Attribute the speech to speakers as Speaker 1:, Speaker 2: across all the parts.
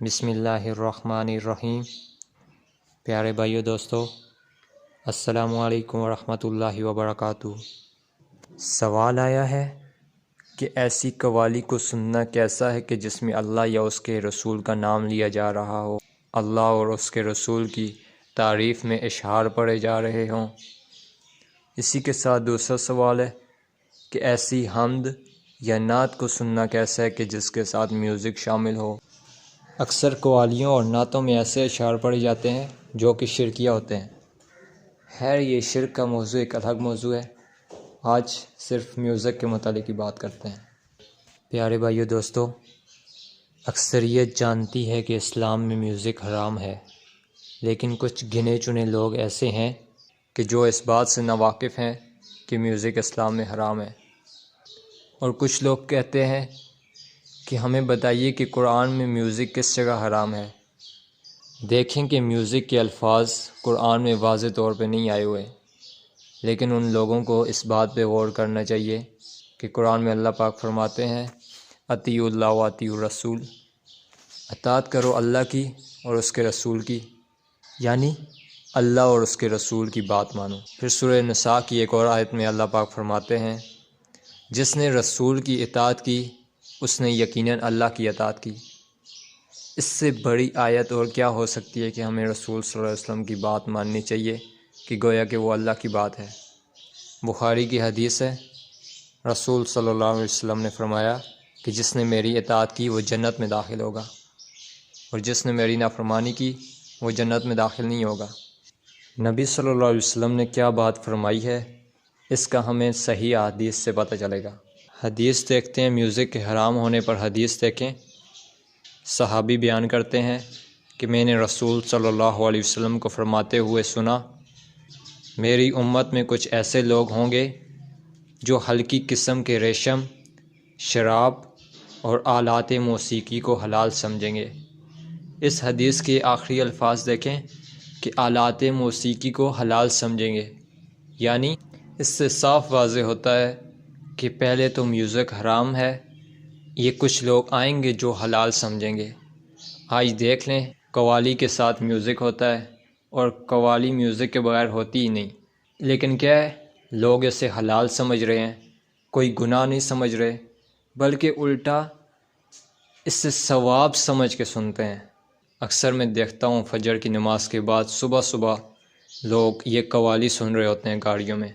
Speaker 1: بسم اللہ الرحمن الرحیم۔ پیارے بھائیو دوستو، السلام علیکم ورحمۃ اللہ وبرکاتہ۔ سوال آیا ہے کہ ایسی قوالی کو سننا کیسا ہے کہ جس میں اللہ یا اس کے رسول کا نام لیا جا رہا ہو، اللہ اور اس کے رسول کی تعریف میں اشعار پڑھے جا رہے ہوں۔ اسی کے ساتھ دوسرا سوال ہے کہ ایسی حمد یا نعت کو سننا کیسا ہے کہ جس کے ساتھ میوزک شامل ہو۔ اکثر قوالیوں اور نعتوں میں ایسے اشعار پڑھے جاتے ہیں جو کہ شرکیہ ہوتے ہیں۔ خیر، یہ شرک کا موضوع ایک الگ موضوع ہے۔ آج صرف میوزک کے متعلق ہی بات کرتے ہیں۔ پیارے بھائیو دوستو، اکثریت جانتی ہے کہ اسلام میں میوزک حرام ہے، لیکن کچھ گنے چنے لوگ ایسے ہیں کہ جو اس بات سے ناواقف ہیں کہ میوزک اسلام میں حرام ہے، اور کچھ لوگ کہتے ہیں کہ ہمیں بتائیے کہ قرآن میں میوزک کس جگہ حرام ہے۔ دیکھیں کہ میوزک کے الفاظ قرآن میں واضح طور پہ نہیں آئے ہوئے، لیکن ان لوگوں کو اس بات پہ غور کرنا چاہیے کہ قرآن میں اللہ پاک فرماتے ہیں اطیعوا اللہ و اطیعوا الرسول، اطاعت کرو اللہ کی اور اس کے رسول کی، یعنی اللہ اور اس کے رسول کی بات مانو۔ پھر سورہ نساء کی ایک اور آیت میں اللہ پاک فرماتے ہیں جس نے رسول کی اطاعت کی اس نے یقیناً اللہ کی اطاعت کی۔ اس سے بڑی آیت اور کیا ہو سکتی ہے کہ ہمیں رسول صلی اللہ علیہ وسلم کی بات ماننی چاہیے کہ گویا کہ وہ اللہ کی بات ہے۔ بخاری کی حدیث ہے، رسول صلی اللہ علیہ وسلم نے فرمایا کہ جس نے میری اطاعت کی وہ جنت میں داخل ہوگا، اور جس نے میری نافرمانی کی وہ جنت میں داخل نہیں ہوگا۔ نبی صلی اللہ علیہ وسلم نے کیا بات فرمائی ہے، اس کا ہمیں صحیح حدیث سے پتہ چلے گا۔ حدیث دیکھتے ہیں، میوزک کے حرام ہونے پر حدیث دیکھیں۔ صحابی بیان کرتے ہیں کہ میں نے رسول صلی اللہ علیہ وسلم کو فرماتے ہوئے سنا، میری امت میں کچھ ایسے لوگ ہوں گے جو ہلکی قسم کے ریشم، شراب اور آلات موسیقی کو حلال سمجھیں گے۔ اس حدیث کے آخری الفاظ دیکھیں کہ آلات موسیقی کو حلال سمجھیں گے، یعنی اس سے صاف واضح ہوتا ہے کہ پہلے تو میوزک حرام ہے، یہ کچھ لوگ آئیں گے جو حلال سمجھیں گے۔ آج دیکھ لیں، قوالی کے ساتھ میوزک ہوتا ہے اور قوالی میوزک کے بغیر ہوتی ہی نہیں، لیکن کیا ہے، لوگ اسے حلال سمجھ رہے ہیں، کوئی گناہ نہیں سمجھ رہے، بلکہ الٹا اس سے ثواب سمجھ کے سنتے ہیں۔ اکثر میں دیکھتا ہوں فجر کی نماز کے بعد صبح صبح لوگ یہ قوالی سن رہے ہوتے ہیں گاڑیوں میں۔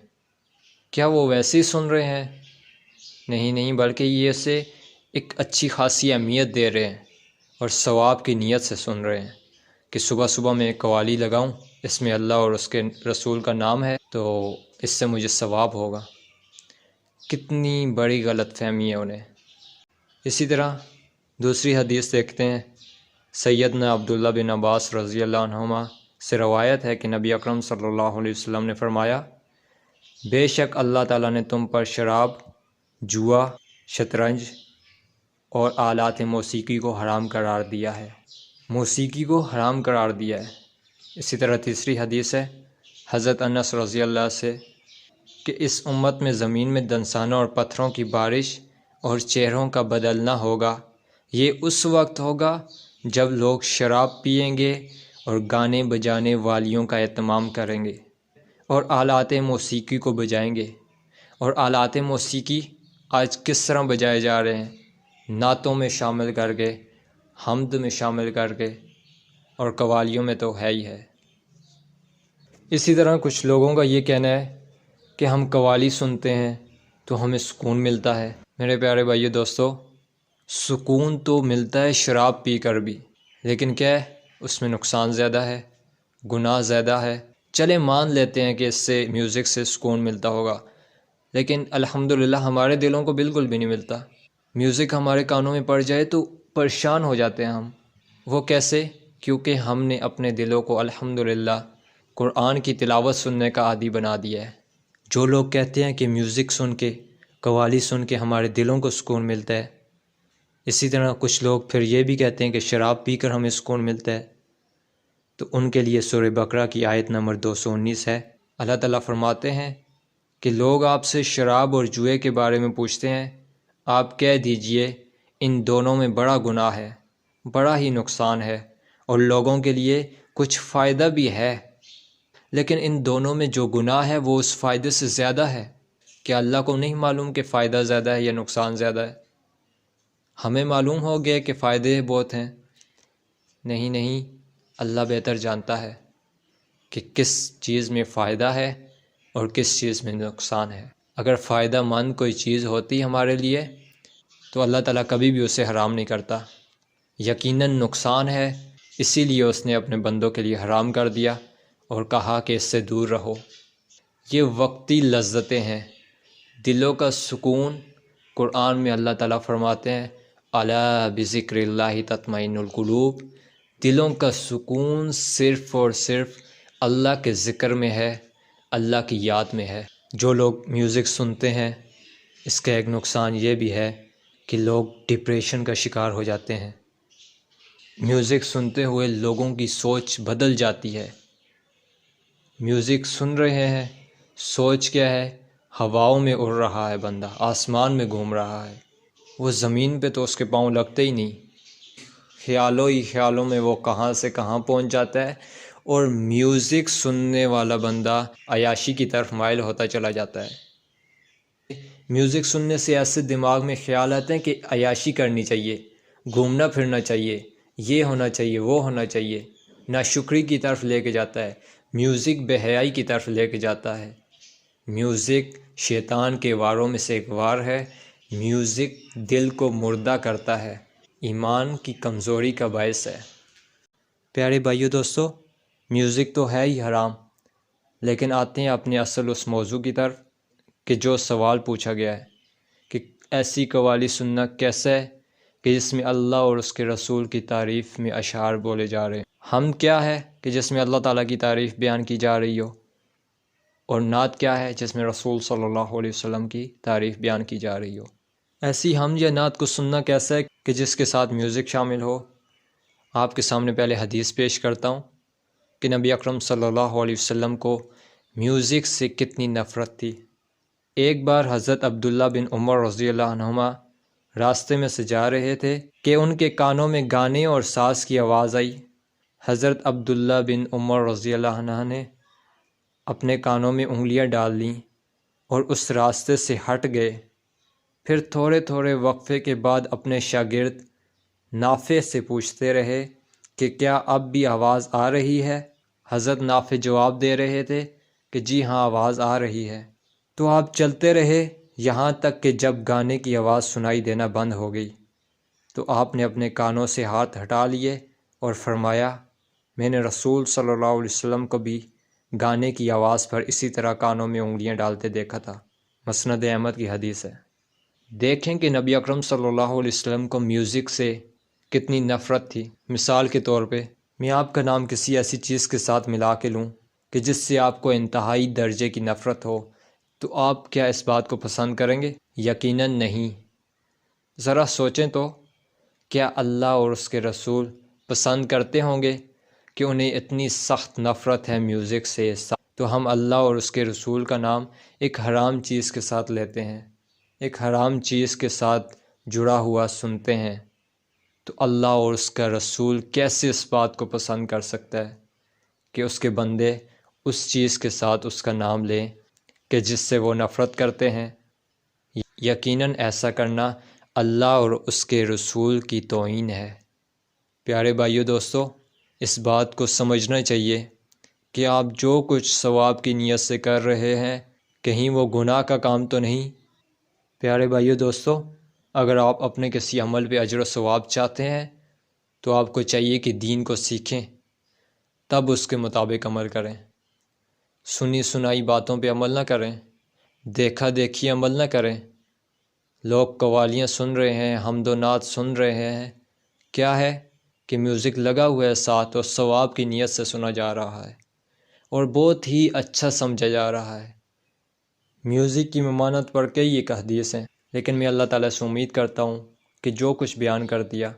Speaker 1: کیا وہ ویسے ہی سن رہے ہیں؟ نہیں، بلکہ یہ اسے ایک اچھی خاصی اہمیت دے رہے ہیں اور ثواب کی نیت سے سن رہے ہیں کہ صبح صبح میں قوالی لگاؤں، اس میں اللہ اور اس کے رسول کا نام ہے تو اس سے مجھے ثواب ہوگا۔ کتنی بڑی غلط فہمی ہے انہیں۔ اسی طرح دوسری حدیث دیکھتے ہیں، سیدنا عبداللہ بن عباس رضی اللہ عنہما سے روایت ہے کہ نبی اکرم صلی اللہ علیہ وسلم نے فرمایا، بے شک اللہ تعالیٰ نے تم پر شراب، جوا، شطرنج اور آلات موسیقی کو حرام قرار دیا ہے۔ موسیقی کو حرام قرار دیا ہے۔ اسی طرح تیسری حدیث ہے حضرت انس رضی اللہ سے کہ اس امت میں زمین میں دنسانوں اور پتھروں کی بارش اور چہروں کا بدلنا ہوگا۔ یہ اس وقت ہوگا جب لوگ شراب پئیں گے اور گانے بجانے والیوں کا اہتمام کریں گے اور آلات موسیقی کو بجائیں گے۔ اور آلات موسیقی آج کس طرح بجائے جا رہے ہیں؟ نعتوں میں شامل کر کے، حمد میں شامل کر کے، اور قوالیوں میں تو ہے ہی ہے۔ اسی طرح کچھ لوگوں کا یہ کہنا ہے کہ ہم قوالی سنتے ہیں تو ہمیں سکون ملتا ہے۔ میرے پیارے بھائیو دوستو، سکون تو ملتا ہے شراب پی کر بھی، لیکن کیا ہے، اس میں نقصان زیادہ ہے، گناہ زیادہ ہے۔ چلے مان لیتے ہیں کہ اس سے میوزک سے سکون ملتا ہوگا، لیکن الحمدللہ ہمارے دلوں کو بالکل بھی نہیں ملتا۔ میوزک ہمارے کانوں میں پڑ جائے تو پریشان ہو جاتے ہیں ہم۔ وہ کیسے؟ کیونکہ ہم نے اپنے دلوں کو الحمدللہ قرآن کی تلاوت سننے کا عادی بنا دیا ہے۔ جو لوگ کہتے ہیں کہ میوزک سن کے، قوالی سن کے ہمارے دلوں کو سکون ملتا ہے، اسی طرح کچھ لوگ پھر یہ بھی کہتے ہیں کہ شراب پی کر ہمیں سکون ملتا ہے، تو ان کے لیے سورہ بقرہ کی آیت نمبر 219 ہے۔ اللہ تعالیٰ فرماتے ہیں کہ لوگ آپ سے شراب اور جوئے کے بارے میں پوچھتے ہیں، آپ کہہ دیجئے ان دونوں میں بڑا گناہ ہے، بڑا ہی نقصان ہے، اور لوگوں کے لیے کچھ فائدہ بھی ہے، لیکن ان دونوں میں جو گناہ ہے وہ اس فائدے سے زیادہ ہے۔ کیا اللہ کو نہیں معلوم کہ فائدہ زیادہ ہے یا نقصان زیادہ ہے؟ ہمیں معلوم ہو گیا کہ فائدے بہت ہیں، نہیں، اللہ بہتر جانتا ہے کہ کس چیز میں فائدہ ہے اور کس چیز میں نقصان ہے۔ اگر فائدہ مند کوئی چیز ہوتی ہمارے لیے تو اللہ تعالیٰ کبھی بھی اسے حرام نہیں کرتا۔ یقیناً نقصان ہے، اسی لیے اس نے اپنے بندوں کے لیے حرام کر دیا اور کہا کہ اس سے دور رہو۔ یہ وقتی لذتیں ہیں، دلوں کا سکون۔ قرآن میں اللہ تعالیٰ فرماتے ہیں الا بذکر اللہ تطمئن القلوب، دلوں کا سکون صرف اور صرف اللہ کے ذکر میں ہے، اللہ کی یاد میں ہے۔ جو لوگ میوزک سنتے ہیں، اس کا ایک نقصان یہ بھی ہے کہ لوگ ڈپریشن کا شکار ہو جاتے ہیں۔ میوزک سنتے ہوئے لوگوں کی سوچ بدل جاتی ہے۔ میوزک سن رہے ہیں، سوچ کیا ہے؟ ہواؤں میں اڑ رہا ہے بندہ، آسمان میں گھوم رہا ہے، وہ زمین پہ تو اس کے پاؤں لگتے ہی نہیں، خیالوں ہی خیالوں میں وہ کہاں سے کہاں پہنچ جاتا ہے، اور میوزک سننے والا بندہ عیاشی کی طرف مائل ہوتا چلا جاتا ہے۔ میوزک سننے سے ایسے دماغ میں خیال آتے ہیں کہ عیاشی کرنی چاہیے، گھومنا پھرنا چاہیے، یہ ہونا چاہیے، وہ ہونا چاہیے، ناشکری کی طرف لے کے جاتا ہے، میوزک بے حیائی کی طرف لے کے جاتا ہے۔ میوزک شیطان کے واروں میں سے ایک وار ہے۔ میوزک دل کو مردہ کرتا ہے، ایمان کی کمزوری کا باعث ہے۔ پیارے بھائیو دوستو، میوزک تو ہے ہی حرام، لیکن آتے ہیں اپنے اصل اس موضوع کی طرف کہ جو سوال پوچھا گیا ہے کہ ایسی قوالی سننا کیسا ہے کہ جس میں اللہ اور اس کے رسول کی تعریف میں اشعار بولے جا رہے ہیں۔ حمد کیا ہے کہ جس میں اللہ تعالیٰ کی تعریف بیان کی جا رہی ہو، اور نعت کیا ہے جس میں رسول صلی اللہ علیہ وسلم کی تعریف بیان کی جا رہی ہو۔ ایسی حمد یا نعت کو سننا کیسا ہے کہ جس کے ساتھ میوزک شامل ہو؟ آپ کے سامنے پہلے حدیث پیش کرتا ہوں کہ نبی اکرم صلی اللہ علیہ وسلم کو میوزک سے کتنی نفرت تھی۔ ایک بار حضرت عبداللہ بن عمر رضی اللہ عنہما راستے میں سے جا رہے تھے کہ ان کے کانوں میں گانے اور ساز کی آواز آئی۔ حضرت عبداللہ بن عمر رضی اللہ عنہ نے اپنے کانوں میں انگلیاں ڈال لیں اور اس راستے سے ہٹ گئے۔ پھر تھوڑے تھوڑے وقفے کے بعد اپنے شاگرد نافع سے پوچھتے رہے کہ کیا اب بھی آواز آ رہی ہے؟ حضرت نافع جواب دے رہے تھے کہ جی ہاں، آواز آ رہی ہے۔ تو آپ چلتے رہے یہاں تک کہ جب گانے کی آواز سنائی دینا بند ہو گئی تو آپ نے اپنے کانوں سے ہاتھ ہٹا لیے اور فرمایا میں نے رسول صلی اللہ علیہ وسلم کو بھی گانے کی آواز پر اسی طرح کانوں میں انگلیاں ڈالتے دیکھا تھا۔ مسند احمد کی حدیث ہے۔ دیکھیں کہ نبی اکرم صلی اللہ علیہ وسلم کو میوزک سے کتنی نفرت تھی۔ مثال کے طور پہ میں آپ کا نام کسی ایسی چیز کے ساتھ ملا کے لوں کہ جس سے آپ کو انتہائی درجے کی نفرت ہو، تو آپ کیا اس بات کو پسند کریں گے؟ یقیناً نہیں۔ ذرا سوچیں تو، کیا اللہ اور اس کے رسول پسند کرتے ہوں گے کہ انہیں اتنی سخت نفرت ہے میوزک سے، تو ہم اللہ اور اس کے رسول کا نام ایک حرام چیز کے ساتھ لیتے ہیں، ایک حرام چیز کے ساتھ جڑا ہوا سنتے ہیں، تو اللہ اور اس کا رسول کیسے اس بات کو پسند کر سکتا ہے کہ اس کے بندے اس چیز کے ساتھ اس کا نام لیں کہ جس سے وہ نفرت کرتے ہیں؟ یقیناً ایسا کرنا اللہ اور اس کے رسول کی توہین ہے۔ پیارے بھائیو دوستو، اس بات کو سمجھنا چاہیے کہ آپ جو کچھ ثواب کی نیت سے کر رہے ہیں، کہیں وہ گناہ کا کام تو نہیں۔ پیارے بھائیو دوستو، اگر آپ اپنے کسی عمل پہ اجر و ثواب چاہتے ہیں تو آپ کو چاہیے کہ دین کو سیکھیں، تب اس کے مطابق عمل کریں۔ سنی سنائی باتوں پہ عمل نہ کریں، دیکھا دیکھی عمل نہ کریں۔ لوگ قوالیاں سن رہے ہیں، حمد و نعت سن رہے ہیں، کیا ہے کہ میوزک لگا ہوا ہے ساتھ اور ثواب کی نیت سے سنا جا رہا ہے اور بہت ہی اچھا سمجھا جا رہا ہے۔ میوزک کی ممانعت پڑھ کے یہ حدیث ہیں، لیکن میں اللہ تعالیٰ سے امید کرتا ہوں کہ جو کچھ بیان کر دیا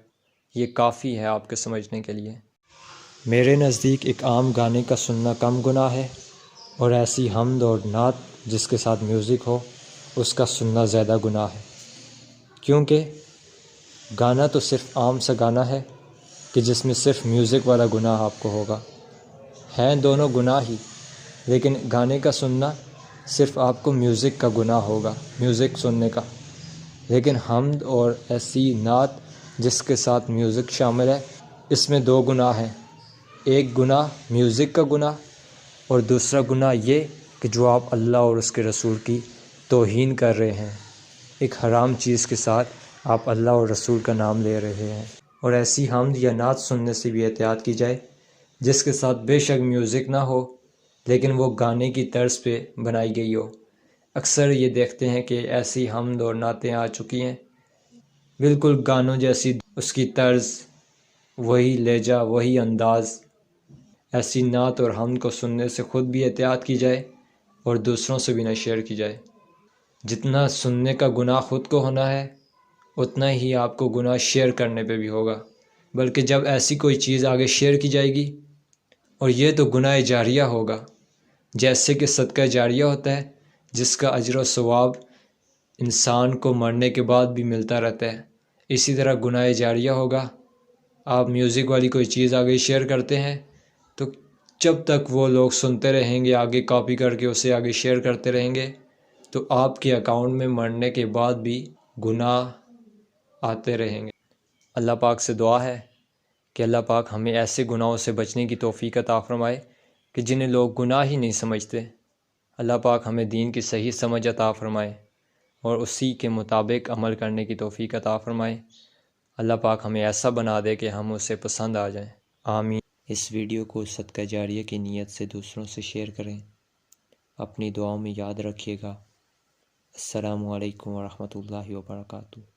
Speaker 1: یہ کافی ہے آپ کے سمجھنے کے لیے۔ میرے نزدیک ایک عام گانے کا سننا کم گناہ ہے، اور ایسی حمد اور نعت جس کے ساتھ میوزک ہو اس کا سننا زیادہ گناہ ہے، کیونکہ گانا تو صرف عام سا گانا ہے کہ جس میں صرف میوزک والا گناہ آپ کو ہوگا۔ ہیں دونوں گناہ ہی، لیکن گانے کا سننا صرف آپ کو میوزک کا گناہ ہوگا، میوزک سننے کا۔ لیکن حمد اور ایسی نعت جس کے ساتھ میوزک شامل ہے، اس میں دو گناہ ہیں۔ ایک گناہ میوزک کا گناہ، اور دوسرا گناہ یہ کہ جو آپ اللہ اور اس کے رسول کی توہین کر رہے ہیں، ایک حرام چیز کے ساتھ آپ اللہ اور رسول کا نام لے رہے ہیں۔ اور ایسی حمد یا نعت سننے سے بھی احتیاط کی جائے جس کے ساتھ بے شک میوزک نہ ہو، لیکن وہ گانے کی طرز پہ بنائی گئی ہو۔ اکثر یہ دیکھتے ہیں کہ ایسی حمد اور نعتیں آ چکی ہیں بالکل گانوں جیسی، اس کی طرز، وہی لہجہ، وہی انداز۔ ایسی نعت اور حمد کو سننے سے خود بھی احتیاط کی جائے اور دوسروں سے بھی نہ شیئر کی جائے۔ جتنا سننے کا گناہ خود کو ہونا ہے، اتنا ہی آپ کو گناہ شیئر کرنے پہ بھی ہوگا۔ بلکہ جب ایسی کوئی چیز آگے شیئر کی جائے گی، اور یہ تو گناہ جاریہ ہوگا، جیسے کہ صدقہ جاریہ ہوتا ہے جس کا اجر و ثواب انسان کو مرنے کے بعد بھی ملتا رہتا ہے، اسی طرح گناہ جاریہ ہوگا۔ آپ میوزک والی کوئی چیز آگے شیئر کرتے ہیں تو جب تک وہ لوگ سنتے رہیں گے، آگے کاپی کر کے اسے آگے شیئر کرتے رہیں گے، تو آپ کے اکاؤنٹ میں مرنے کے بعد بھی گناہ آتے رہیں گے۔ اللہ پاک سے دعا ہے کہ اللہ پاک ہمیں ایسے گناہوں سے بچنے کی توفیق عطا فرمائے کہ جنہیں لوگ گناہ ہی نہیں سمجھتے۔ اللہ پاک ہمیں دین کی صحیح سمجھ عطا فرمائے اور اسی کے مطابق عمل کرنے کی توفیق عطا فرمائے۔ اللہ پاک ہمیں ایسا بنا دے کہ ہم اسے پسند آ جائیں، آمین۔ اس ویڈیو کو صدقہ جاریہ کی نیت سے دوسروں سے شیئر کریں۔ اپنی دعاؤں میں یاد رکھیے گا۔ السلام علیکم ورحمۃ اللہ وبرکاتہ۔